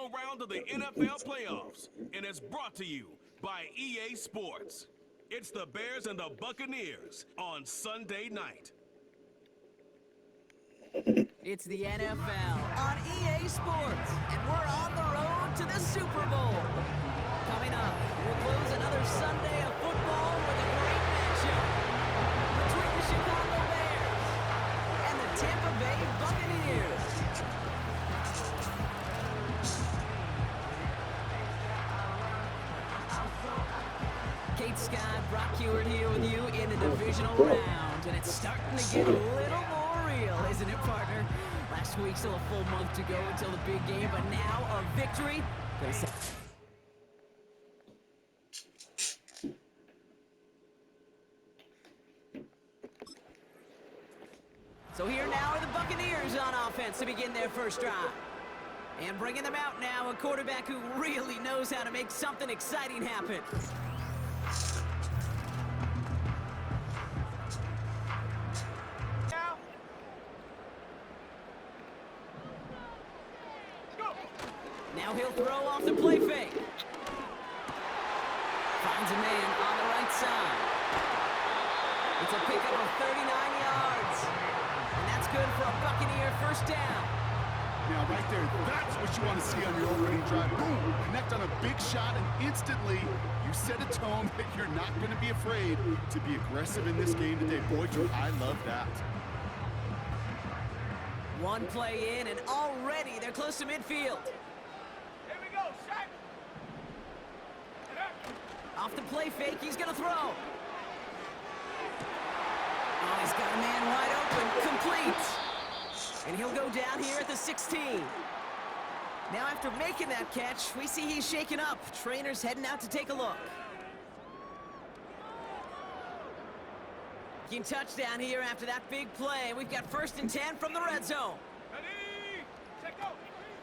final round of the NFL playoffs, and it's brought to you by EA Sports. It's the Bears and the Buccaneers on Sunday night. It's the NFL on EA Sports, and we're on the road to the Super Bowl. Coming up, we'll close another Sunday of football with a great matchup between the Chicago Bears and the Tampa Bay Buccaneers. Kate Scott, Brock Heward here with you in the divisional round, and it's starting to get a little more real, isn't it, partner? Last week, still a full month to go until the big game, but now a victory. So here now are the Buccaneers on offense to begin their first drive. And bringing them out now, a quarterback who really knows how to make something exciting happen. Now he'll throw off the play fake. Finds a man on the right side. It's a pickup of 39 yards. And that's good for a Buccaneer first down. Now right there, that's what you want to see on your opening drive. Boom! Connect on a big shot and instantly you set a tone that you're not going to be afraid to be aggressive in this game today. Boy, do I love that. One play in and already they're close to midfield. Off the play fake, he's gonna throw. Oh, he's got a man wide open, complete. And he'll go down here at the 16. Now after making that catch, we see he's shaken up. Trainer's heading out to take a look. Getting touchdown here after that big play. We've got 1st and 10 from the red zone.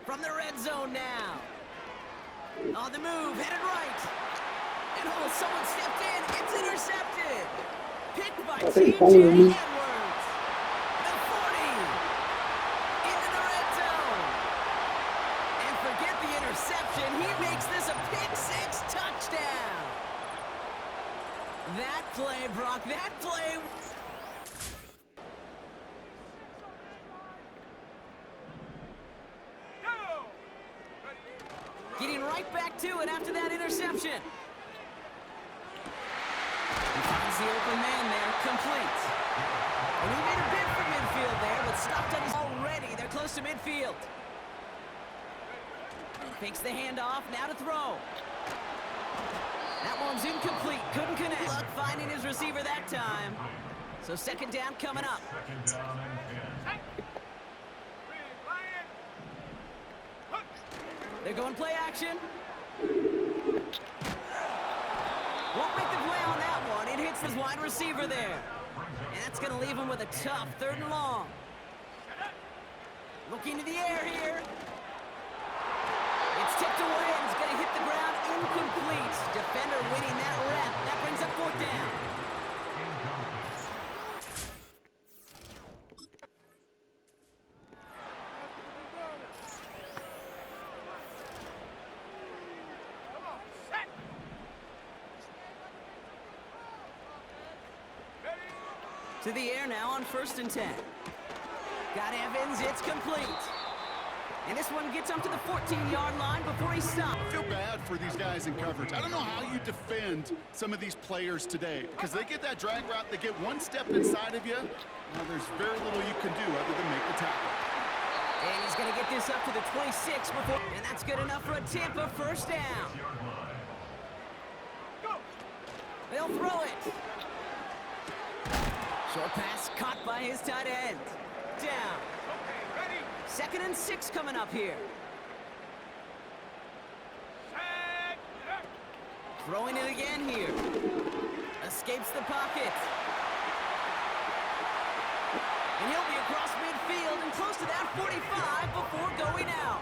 From the red zone now. On the move, headed right. And oh, someone stepped in. It's intercepted. Picked by T.J. Edwards. The 40. Into the red zone. And forget the interception. He makes this a pick-6 touchdown. That play, Brock, that play. Getting right back to it after that interception. He finds the open man there, complete. And he made a bid for midfield there, but stopped on his already. They're close to midfield. Fakes the handoff, now to throw. That one's incomplete, couldn't connect. Luck finding his receiver that time. So 2nd down coming up. They're going play action. Won't make the play on that one. It hits his wide receiver there. And that's going to leave him with a tough 3rd and long. Looking to the air here. It's tipped away and it's going to hit the ground incomplete. Defender winning that rep. That brings up 4th down. To the air now on 1st and 10. Got Evans, it's complete. And this one gets up to the 14-yard line before he stops. I feel bad for these guys in coverage. I don't know how you defend some of these players today because they get that drag route, they get one step inside of you. Well, there's very little you can do other than make the tackle. And he's going to get this up to the 26 before, and that's good enough for a Tampa first down. They'll throw it. Short pass caught by his tight end. Down. 2nd and 6 coming up here. Throwing it again here. Escapes the pocket. And he'll be across midfield and close to that 45 before going out.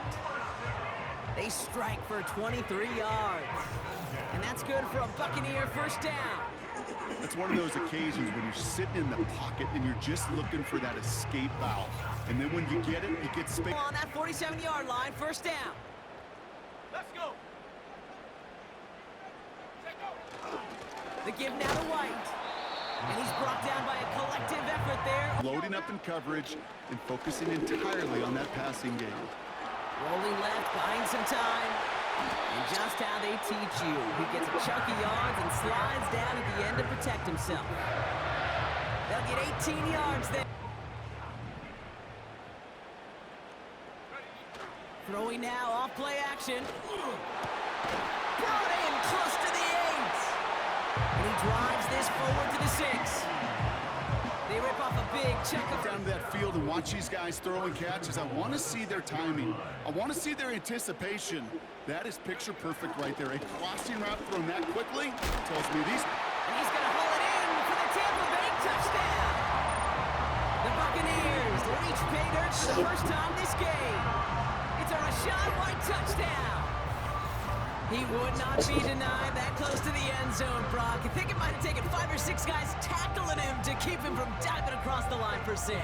They strike for 23 yards. And that's good for a Buccaneer first down. It's one of those occasions when you're sitting in the pocket and you're just looking for that escape valve. And then when you get it, you get space. On that 47-yard line, first down. Let's go. The give now to White. And he's brought down by a collective effort there. Loading up in coverage and focusing entirely on that passing game. Rolling left, buying some time. And just how they teach you. He gets a chunk of yards and slides down at the end to protect himself. They'll get 18 yards there. Throwing now, off play action. Brought in close to the 8. And he drives this forward to the 6. They rip off a big check of Down to that field and watch these guys throwing catches. I want to see their timing. I want to see their anticipation. That is picture perfect right there. A crossing route thrown that quickly tells me these. And he's going to haul it in for the Tampa Bay touchdown. The Buccaneers reach pay dirt for the first time this game. It's a Rachaad White touchdown. He would not be denied that close to the end zone, Brock. I think it might have taken 5 or 6 guys tackling him to keep him from diving across the line for 6.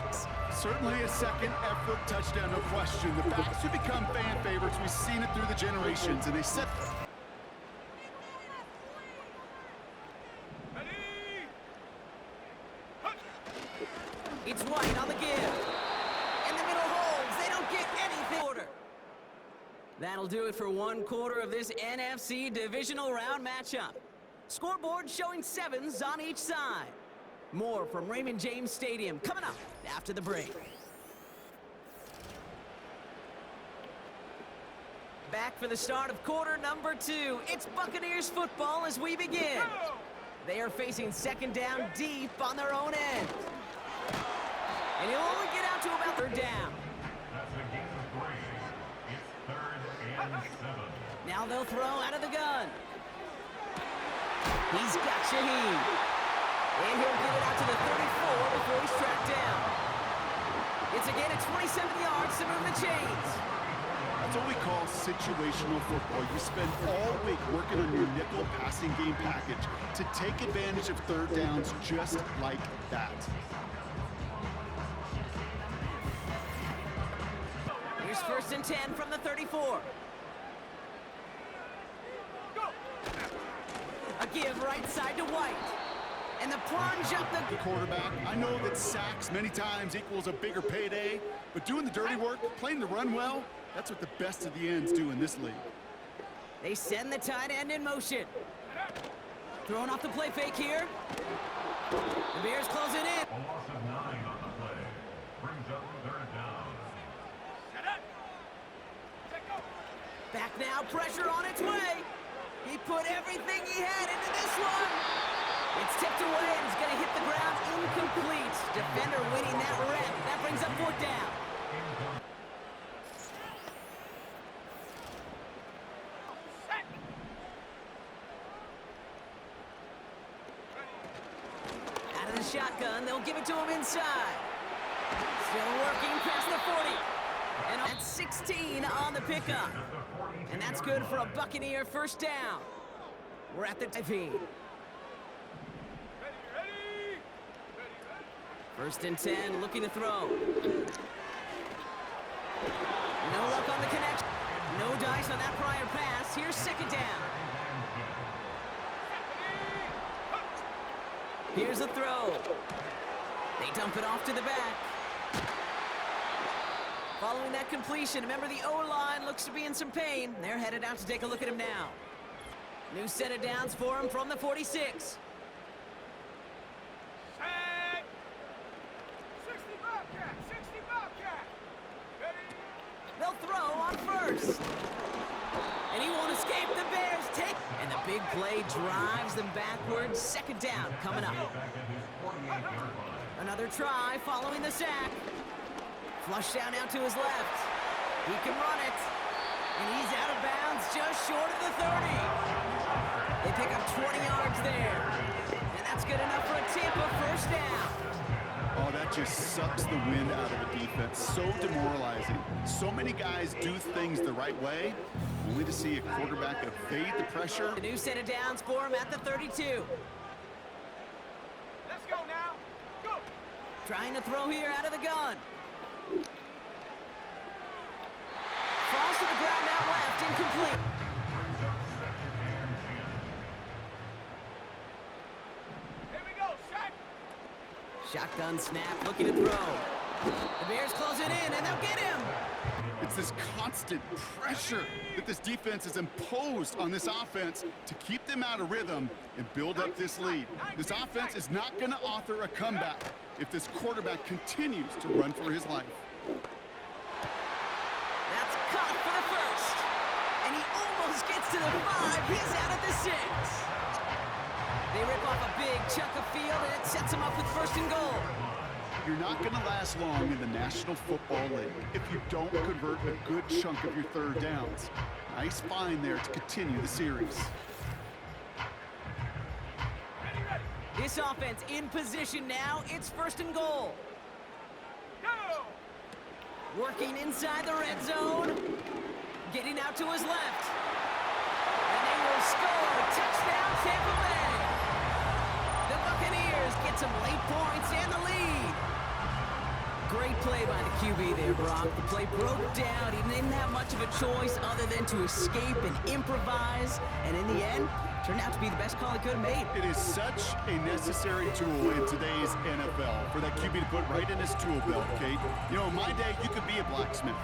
Certainly a second effort touchdown, no question. The backs have become fan favorites. We've seen it through the generations, and they set. It's White on the give. In the middle holds. They don't get anything. Order. That'll do it for one quarter of this NFC divisional round matchup. Scoreboard showing 7s on each side. More from Raymond James Stadium coming up after the break. Back for the start of quarter number 2. It's Buccaneers football as we begin. They are facing second down deep on their own end. And he'll only get out to about 3rd down. Now they'll throw out of the gun. He's got Shaheed. And he'll get it out to the 34 before he's tracked down. It's again at 27 yards to move the chains. That's what we call situational football. You spend all week working on your nickel passing game package to take advantage of 3rd downs just like that. Here's 1st and 10 from the 34. A give right side to White. And the plunge up the Quarterback. I know that sacks many times equals a bigger payday, but doing the dirty work, playing the run well, that's what the best of the ends do in this league. They send the tight end in motion. Throwing off the play fake here. The Bears closing in. A loss of 9 on the play. Brings up 3rd down. Back now, pressure on its way. He put everything he had into this one. It's tipped away and it's going to hit the ground incomplete. Defender winning that rep. That brings up 4th down. Out of the shotgun, they'll give it to him inside. Still working past the 40. And that's 16 on the pickup. And that's good for a Buccaneer 1st down. We're at the 15. 1st and 10, looking to throw. No luck on the connection. No dice on that prior pass. Here's 2nd down. Here's a throw. They dump it off to the back. Following that completion, remember the O-line looks to be in some pain. They're headed out to take a look at him now. New set of downs for him from the 46. They'll throw on 1st. And he won't escape. The Bears take. And the big play drives them backwards. 2nd down coming up. Another try following the sack. Flush down out to his left. He can run it. And he's out of bounds just short of the 30. They pick up 20 yards there. And that's good enough for a Tampa 1st down. Oh, that just sucks the wind out of the defense. So demoralizing. So many guys do things the right way, only to see a quarterback evade the pressure. A new set of downs for him at the 32. Let's go now. Go. Trying to throw here out of the gun. Falls to the ground out left, incomplete. Shotgun snap, looking to throw. The Bears close it in, and they'll get him. It's this constant pressure that this defense has imposed on this offense to keep them out of rhythm and build up this lead. This offense is not going to author a comeback if this quarterback continues to run for his life. That's caught for the first. And he almost gets to the 5. He's out at the 6. They rip off a big chunk of field, and it sets him up with 1st and goal. You're not going to last long in the National Football League if you don't convert a good chunk of your 3rd downs. Nice find there to continue the series. This offense in position now. It's 1st and goal. Working inside the red zone. Getting out to his left. And they will score. Touchdown, Tampa Bay. The Buccaneers get some late points and the lead. Great play by the QB there, Brock. The play broke down. He didn't have much of a choice other than to escape and improvise. And in the end, turned out to be the best call he could have made. It is such a necessary tool in today's NFL for that QB to put right in his tool belt, Kate. You know, in my day, you could be a blacksmith,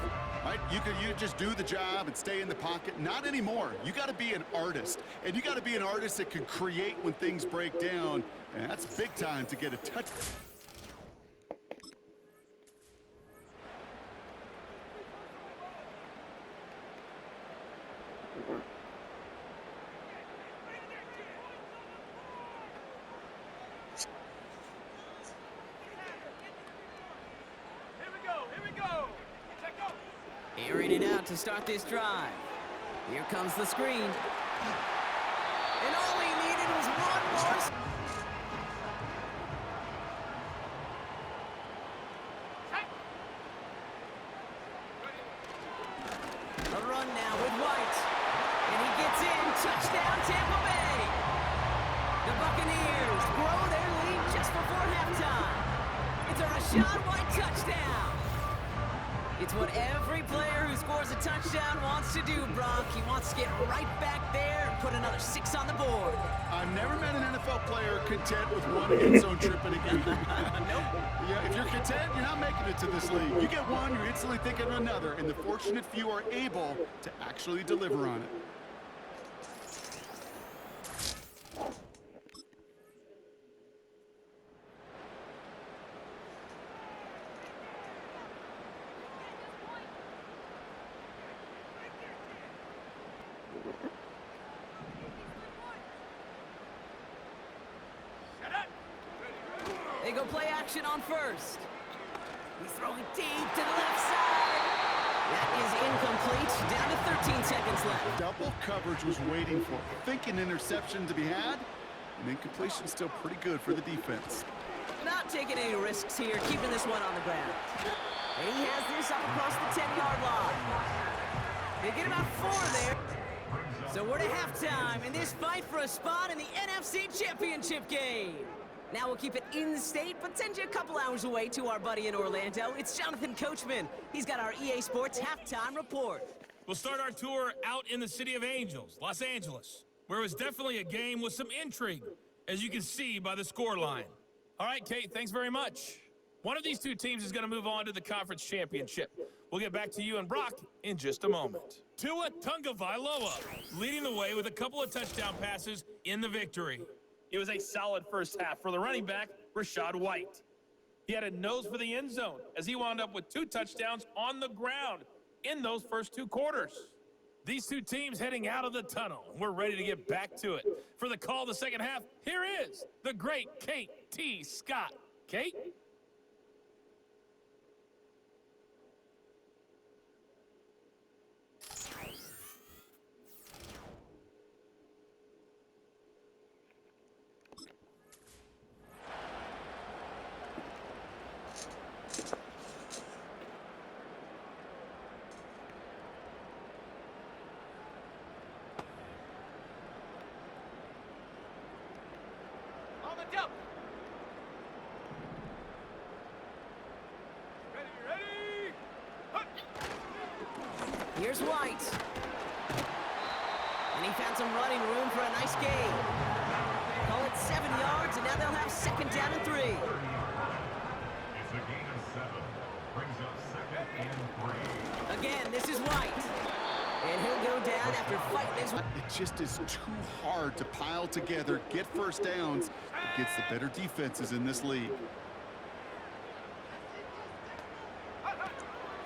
right? You just do the job and stay in the pocket. Not anymore. You got to be an artist, and you got to be an artist that can create when things break down. And that's big time to get a touch. Airing it out to start this drive. Here comes the screen. And all he needed was one more. A run now with White. And he gets in. Touchdown, Tampa Bay. The Buccaneers grow their lead just before halftime. It's a Rachaad White touchdown. It's what every player who scores a touchdown wants to do, Brock. He wants to get right back there and put another 6 on the board. I've never met an NFL player content with one end zone trip in a game. Nope. Yeah, if you're content, you're not making it to this league. You get one, you're instantly thinking of another, and the fortunate few are able to actually deliver on it. They go play action on first. He's throwing deep to the left side. That is incomplete. Down to 13 seconds left. Double coverage was waiting for. Thinking interception to be had, and incompletion still pretty good for the defense. Not taking any risks here, keeping this one on the ground. And he has this up across the 10-yard line. They get about 4 there. So we're to halftime in this fight for a spot in the NFC Championship game. Now we'll keep it in the state, but send you a couple hours away to our buddy in Orlando. It's Jonathan Coachman. He's got our EA Sports halftime report. We'll start our tour out in the City of Angels, Los Angeles, where it was definitely a game with some intrigue, as you can see by the scoreline. All right, Kate, thanks very much. One of these two teams is going to move on to the conference championship. We'll get back to you and Brock in just a moment. Tua Tagovailoa leading the way with a couple of touchdown passes in the victory. It was a solid first half for the running back, Rachaad White. He had a nose for the end zone as he wound up with 2 touchdowns on the ground in those first 2 quarters. These two teams heading out of the tunnel. We're ready to get back to it. For the call of the second half, here is the great Kate T. Scott. Kate? Here's White. And he found some running room for a nice gain. Call it 7 yards, and now they'll have second down and 3. after fighting his way. It just is too hard to pile together, get first downs against the better defenses in this league.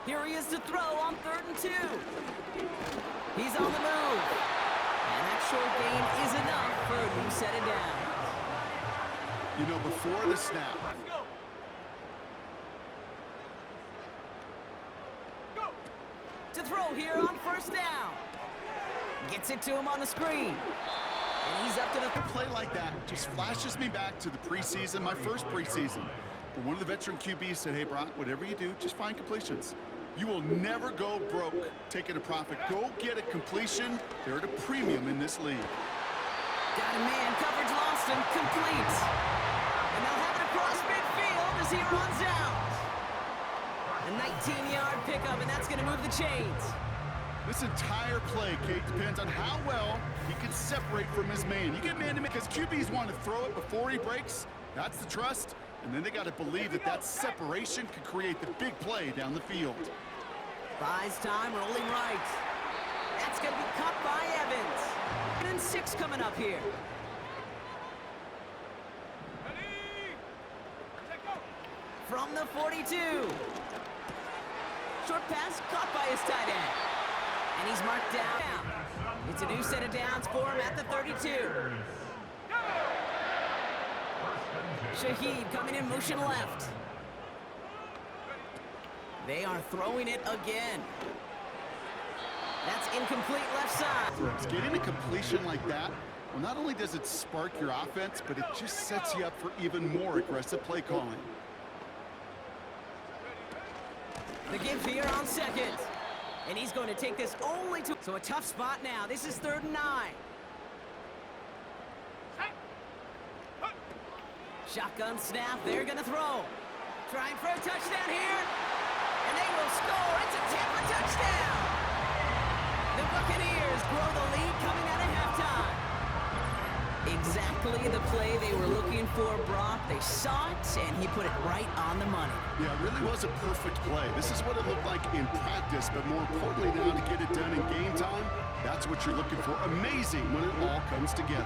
Here he is to throw on 3rd and 2. He's on the move. And that short gain is enough for a new set of downs. You know, before the snap, To throw here on 1st down. Gets it to him on the screen. And he's up to the... a play like that just flashes me back to the preseason, my first preseason. But one of the veteran QBs said, hey, Brock, whatever you do, just find completions. You will never go broke taking a profit. Go get a completion. They're at a premium in this league. Got a man, coverage lost and complete. And they'll have it across midfield as he runs out. A 19-yard pickup, and that's going to move the chains. This entire play, Kate, depends on how well he can separate from his man. You get man-to-man because QBs want to throw it before he breaks. That's the trust. And then they got to believe that that separation could create the big play down the field. Buys time, rolling right. That's going to be caught by Evans. And 6 coming up here. From the 42. Short pass caught by his tight end. And he's marked down. It's a new set of downs for him at the 32. Shaheed coming in motion left. They are throwing it again. That's incomplete left side. Getting a completion like that, well, not only does it spark your offense, but it just sets you up for even more aggressive play calling. The give here on 2nd. And he's going to take this only to... So a tough spot now. This is 3rd and 9. Shotgun snap. They're going to throw. Trying for a touchdown here. And they will score. It's a Tampa touchdown. The Buccaneers grow the lead coming out of halftime. Exactly the play they were looking for, Brock. They saw it, and he put it right on the money. Yeah, it really was a perfect play. This is what it looked like in practice, but more importantly now to get it done in game time, that's what you're looking for. Amazing when it all comes together.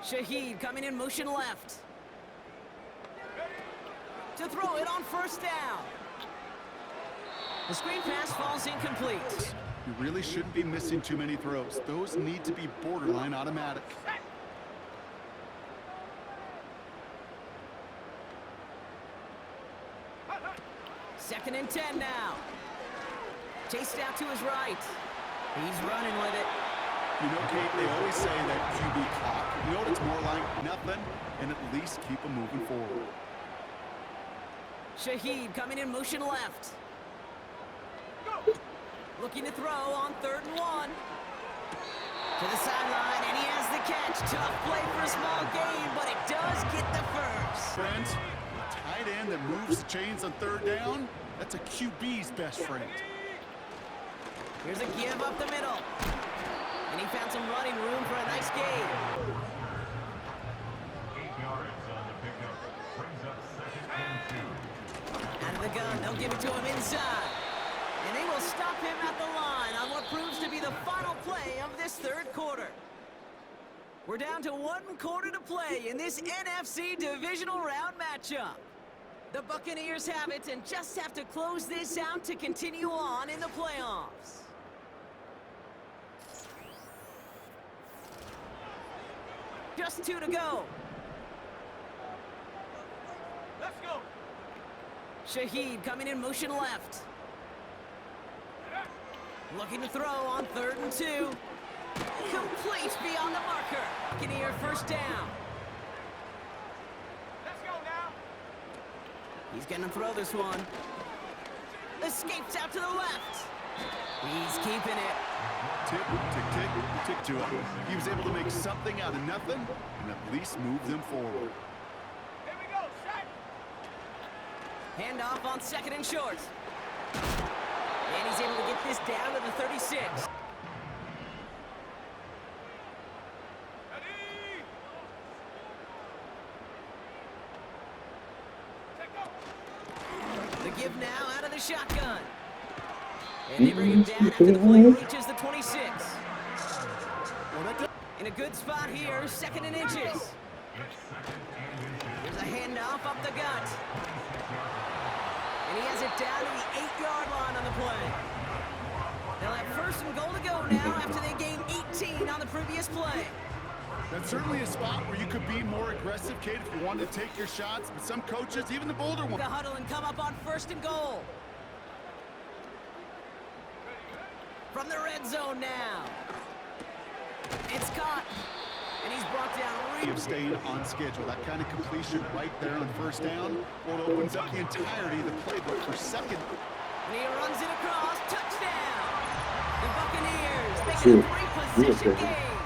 Shaheed coming in motion left. To throw it on 1st down. The screen pass falls incomplete. You really shouldn't be missing too many throws. Those need to be borderline automatic. 2nd and 10 now. Chased out to his right. He's running with it. You know, Kate, they always say that QB clock. You know what it's more like? Nothing, and at least keep them moving forward. Shaheed coming in motion left. Looking to throw on 3rd and 1. To the sideline, and he has the catch. Tough play for a small gain, but it does get the first. Friends, a tight end that moves the chains on 3rd down, that's a QB's best friend. Here's a give up the middle. And he found some running room for a nice gain. 8 yards on the pickup. Brings up 2nd and 2. Out of the gun, they'll give it to him inside. And they will stop him at the line on what proves to be the final play of this 3rd quarter. We're down to 1 quarter to play in this NFC divisional round matchup. The Buccaneers have it and just have to close this out to continue on in the playoffs. Just 2 to go. Let's go. Shaheed coming in motion left. Looking to throw on 3rd and 2. Complete beyond the marker. Buccaneer 1st down. Let's go now. He's gonna throw this one. Escapes out to the left. He's keeping it. Tick, tick, tick, tick to him. He was able to make something out of nothing and at least move them forward. Handoff on second and short. And he's able to get this down to the 36. The give now out of the shotgun. And they bring him down after the play reaches the 26. In a good spot here, 2nd and inches. There's a handoff up the gut. And he has it down to the 8-yard line on the play. They'll have 1st and goal to go now after they gained 18 on the previous play. That's certainly a spot where you could be more aggressive, Kate, if you wanted to take your shots. But some coaches, even the bolder ones, The huddle and come up on 1st and goal. From the red zone now. It's caught. And he's brought down. of staying on schedule. That kind of completion right there on 1st down, well, it opens up the entirety of the playbook for 2nd. And he runs it across. Touchdown. The Buccaneers make it a 3-possession game.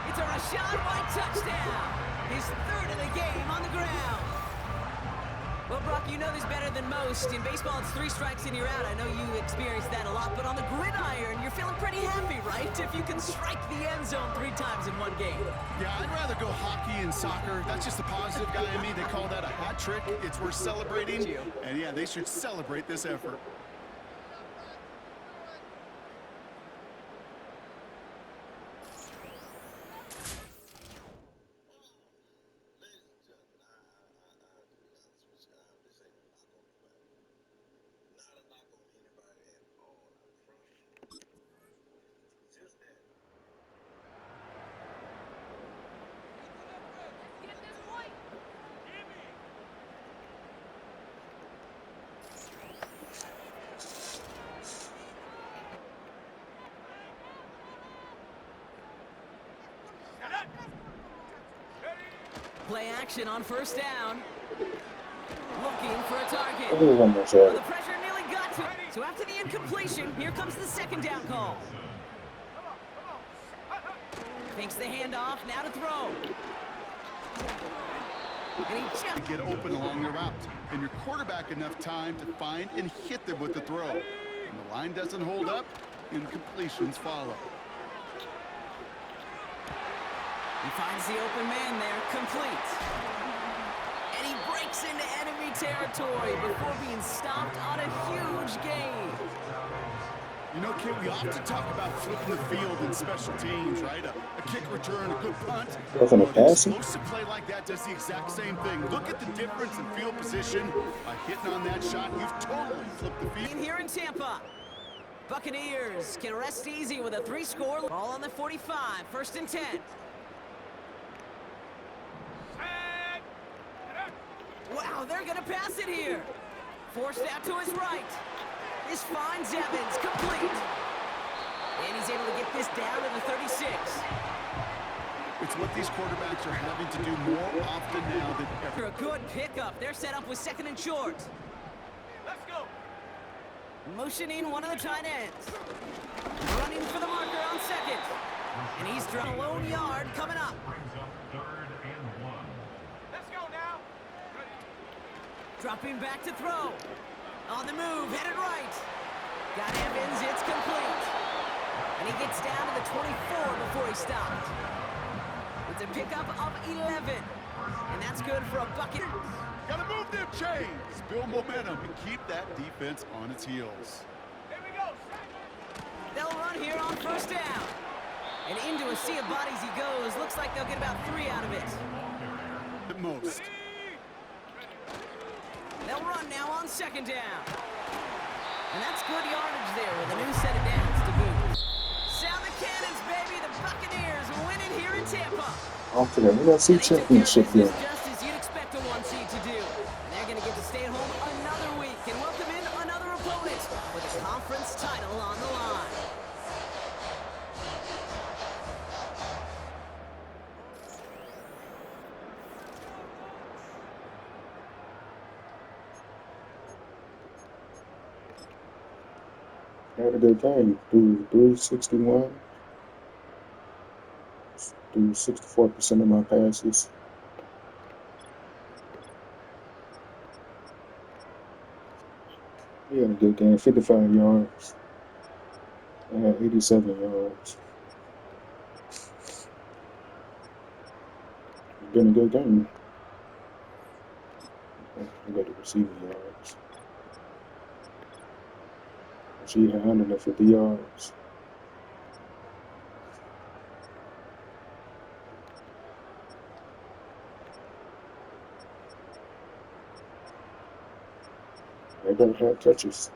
It's a Rachaad White touchdown. His 3rd of the game on the ground. Well, Brock, you know this better than most. In baseball, it's 3 strikes and you're out. I know you experienced that a lot, but on the gridiron, you're feeling pretty happy, right? If you can strike the end zone 3 times in one game. Yeah, I'd rather go hockey and soccer. That's just the positive guy in me. They call that a hat trick. It's worth celebrating. And yeah, they should celebrate this effort. Play action on 1st down. Looking for a target. One more Well, shot. the pressure nearly got to him. So after the incompletion, here comes the 2nd down call. Fakes the handoff, now to throw. And he just Get open along the route, and your quarterback enough time to find and hit them with the throw. When the line doesn't hold up, incompletions follow. He finds the open man there, complete. And he breaks into enemy territory before being stopped on a huge gain. You know, Kid, we often talk about flipping the field in special teams, right? A kick return, a good punt. Nothing to Well, an pass. explosive play like that does the exact same thing. Look at the difference in field position. By hitting on that shot, you've totally flipped the field. In here in Tampa, Buccaneers can rest easy with a 3-score. Ball on the 45, 1st and 10. Wow, they're going to pass it here. Forced out to his right. This finds Evans, complete. And he's able to get this down to the 36. It's what these quarterbacks are having to do more often now than ever. A good pickup. They're set up with 2nd and short. Let's go. Motioning one of the tight ends. Running for the marker on 2nd. And he's drawn a lone yard coming up. Brings up 3rd and 1. Let's go now. Dropping back to throw. On the move, headed right. Got Evans, it's complete. And he gets down to the 24 before he stopped. It's a pickup of 11. And that's good for a bucket. Gotta move them chains, build momentum, and keep that defense on its heels. Here we go. They'll run here on 1st down. And into a sea of bodies he goes. Looks like they'll get about 3 out of it. At most. They'll run now on 2nd down. And that's good yardage there with a new set of downs to boot. Sound the cannons, baby. The Buccaneers winning here in Tampa. After the NFC And they took care of Championship business game. just as you'd expect a 1 seed to do. And they're going to get to stay at home another week and welcome in another opponent with a conference title on the line. Had a good game. Threw 361. Threw 64% of my passes. He had a good game. 55 yards. I had 87 yards. It's been a good game. I got the receiving yards. She had 150 yards. They better have touches.